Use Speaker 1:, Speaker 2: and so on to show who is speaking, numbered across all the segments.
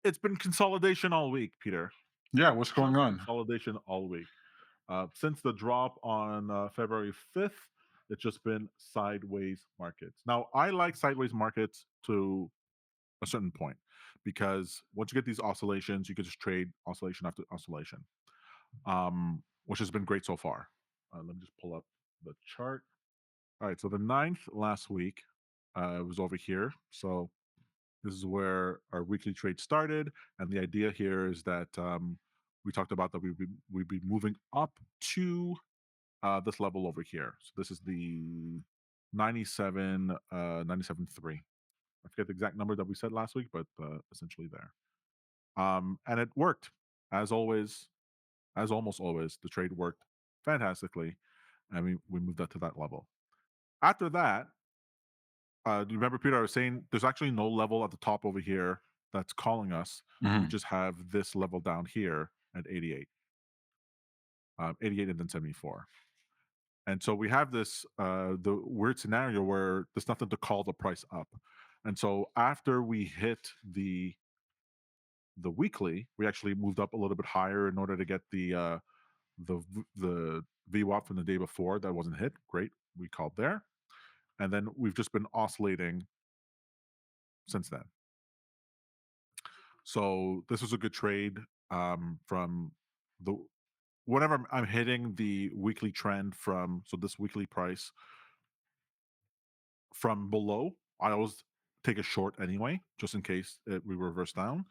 Speaker 1: It's been consolidation all week, Peter.
Speaker 2: Yeah, what's going
Speaker 1: Just
Speaker 2: on?
Speaker 1: consolidation all week. Since the drop on February 5th, it's just been sideways markets. Now, I like sideways markets to a certain point because once you get these oscillations, you can just trade oscillation after oscillation, which has been great so far. Let me just pull up the chart. All right, so the ninth last week was over here. So this is where our weekly trade started, and the idea here is that we talked about that we'd be moving up to this level over here. So this is the 97.3. I forget the exact number that we said last week, but essentially there. And it worked as always, as almost always. The trade worked fantastically, and we moved up to that level. After that, do you remember, Peter? I was saying there's actually no level at the top over here that's calling us. We
Speaker 2: Mhm.
Speaker 1: just have this level down here at 88, 88 and then 74. And so we have this the weird scenario where there's nothing to call the price up. And so after we hit the weekly, we actually moved up a little bit higher in order to get the VWAP from the day before that wasn't hit. Great, we called there, and then we've just been oscillating since then. So this was a good trade from the whenever I'm hitting the weekly trend from so this weekly price from below. I always take a short anyway, just in case we reverse down.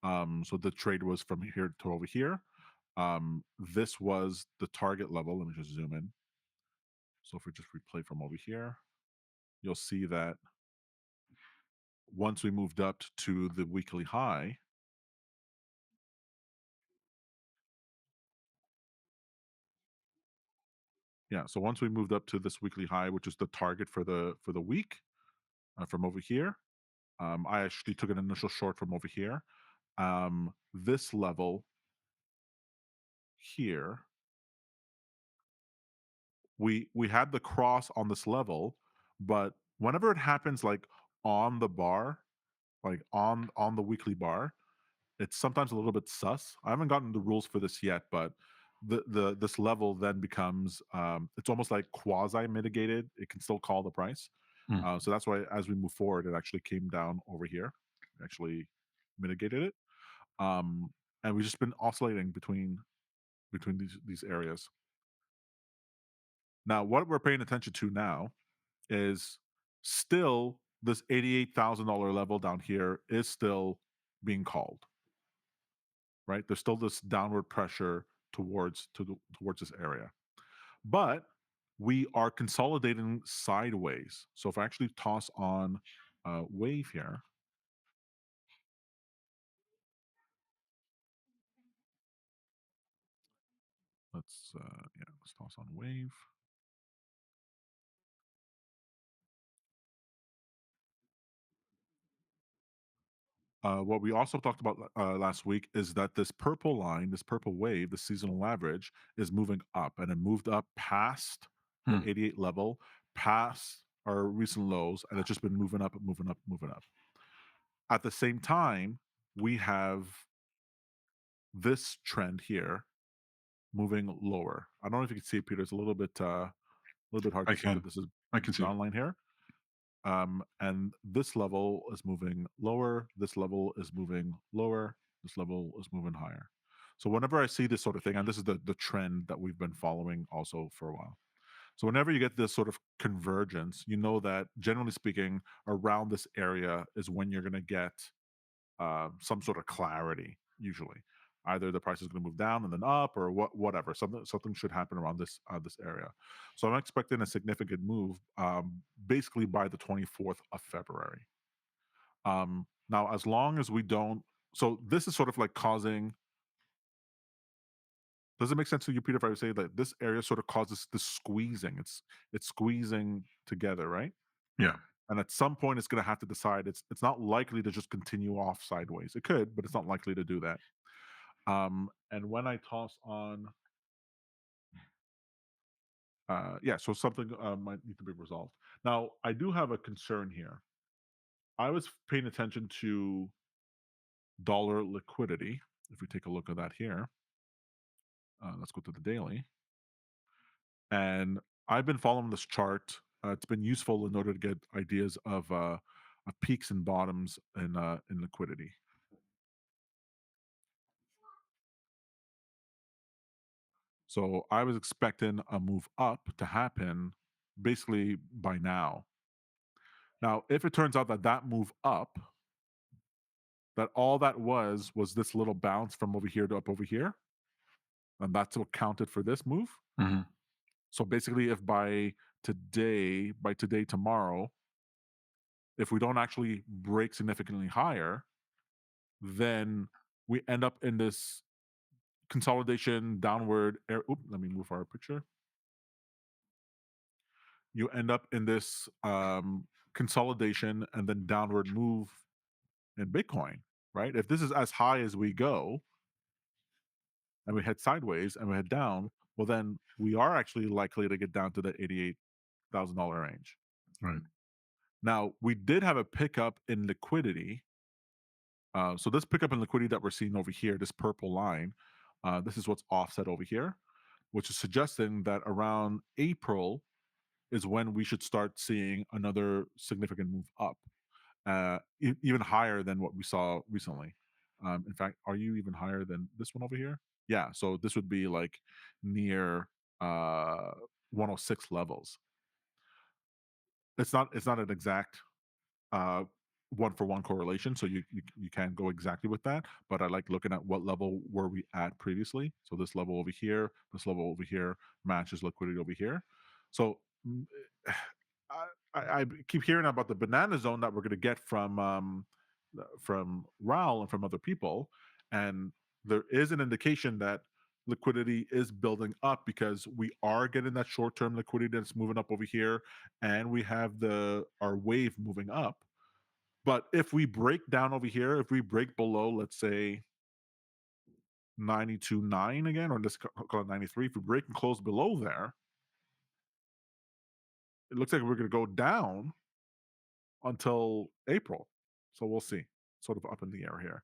Speaker 1: So the trade was from here to over here. This was the target level. Let me just zoom in. So if we just replay from over here, you'll see that once we moved up to the weekly high, yeah. So once we moved up to this weekly high, which is the target for the week from over here, I actually took an initial short from over here. This level here, we had the cross on this level, but whenever it happens like on the bar, like on the weekly bar, it's sometimes a little bit sus. I haven't gotten the rules for this yet, but the this level then becomes it's almost like quasi mitigated. It can still call the price.
Speaker 2: Mm.
Speaker 1: So that's why as we move forward, it actually came down over here, actually mitigated it. Um, and we've just been oscillating between these areas. Now, what we're paying attention to now is still this $88,000 level down here is still being called, right? There's still this downward pressure towards this area. But we are consolidating sideways. So if I actually toss on a wave here, let's toss on wave. What we also talked about last week is that this purple line, this purple wave, the seasonal average, is moving up, and it moved up past the
Speaker 2: Hmm.
Speaker 1: 88 level, past our recent lows, and it's just been moving up, moving up, moving up. At the same time, we have this trend here moving lower. I don't know if you can see it, Peter. It's a little bit hard
Speaker 2: I
Speaker 1: to see, but
Speaker 2: can.
Speaker 1: this is
Speaker 2: I can see.
Speaker 1: brown line here. And this level is moving lower. This level is moving lower. This level is moving higher. So whenever I see this sort of thing, and this is the trend that we've been following also for a while. So whenever you get this sort of convergence, you know that generally speaking, around this area is when you're going to get some sort of clarity. Usually, either the price is going to move down and then up, or whatever. Something should happen around this area. So I'm expecting a significant move, basically by the 24th of February. Now, as long as we don't, so this is sort of like causing. Does it make sense to you, Peter, if I say that this area sort of causes this squeezing? It's squeezing together, right?
Speaker 2: Yeah.
Speaker 1: And at some point, it's going to have to decide. It's not likely to just continue off sideways. It could, but it's not likely to do that. And when I toss on, yeah, so something might need to be resolved. Now, I do have a concern here. I was paying attention to dollar liquidity. If we take a look at that here, let's go to the daily. And I've been following this chart. It's been useful in order to get ideas of peaks and bottoms in liquidity. So I was expecting a move up to happen basically by now. Now, if it turns out that that move up, that all that was this little bounce from over here to up over here, and that's what counted for this move.
Speaker 2: Mhm.
Speaker 1: So basically, if by today, tomorrow, if we don't actually break significantly higher, then we end up in this consolidation downward. Let me move our picture. You end up in this consolidation and then downward move in Bitcoin, right? If this is as high as we go and we head sideways and we head down, well, then we are actually likely to get down to the $88,000 range.
Speaker 2: Right.
Speaker 1: Now, we did have a pickup in liquidity. So this pickup in liquidity that we're seeing over here, this purple line, this is what's offset over here, which is suggesting that around April is when we should start seeing another significant move up, even higher than what we saw recently. In fact, are you even higher than this one over here? Yeah, so this would be like near 106 levels. It's not an exact uh, one for one correlation, so you can't go exactly with that. But I like looking at what level were we at previously. So this level over here, this level over here matches liquidity over here. So I, I keep hearing about the banana zone that we're going to get from Raul and from other people, and there is an indication that liquidity is building up because we are getting that short term liquidity that's moving up over here, and we have the our wave moving up. But if we break down over here, if we break below, let's say 92.9 again, or let's call it 93, if we break and close below there, it looks like we're going to go down until April. So we'll see. Sort of up in the air here.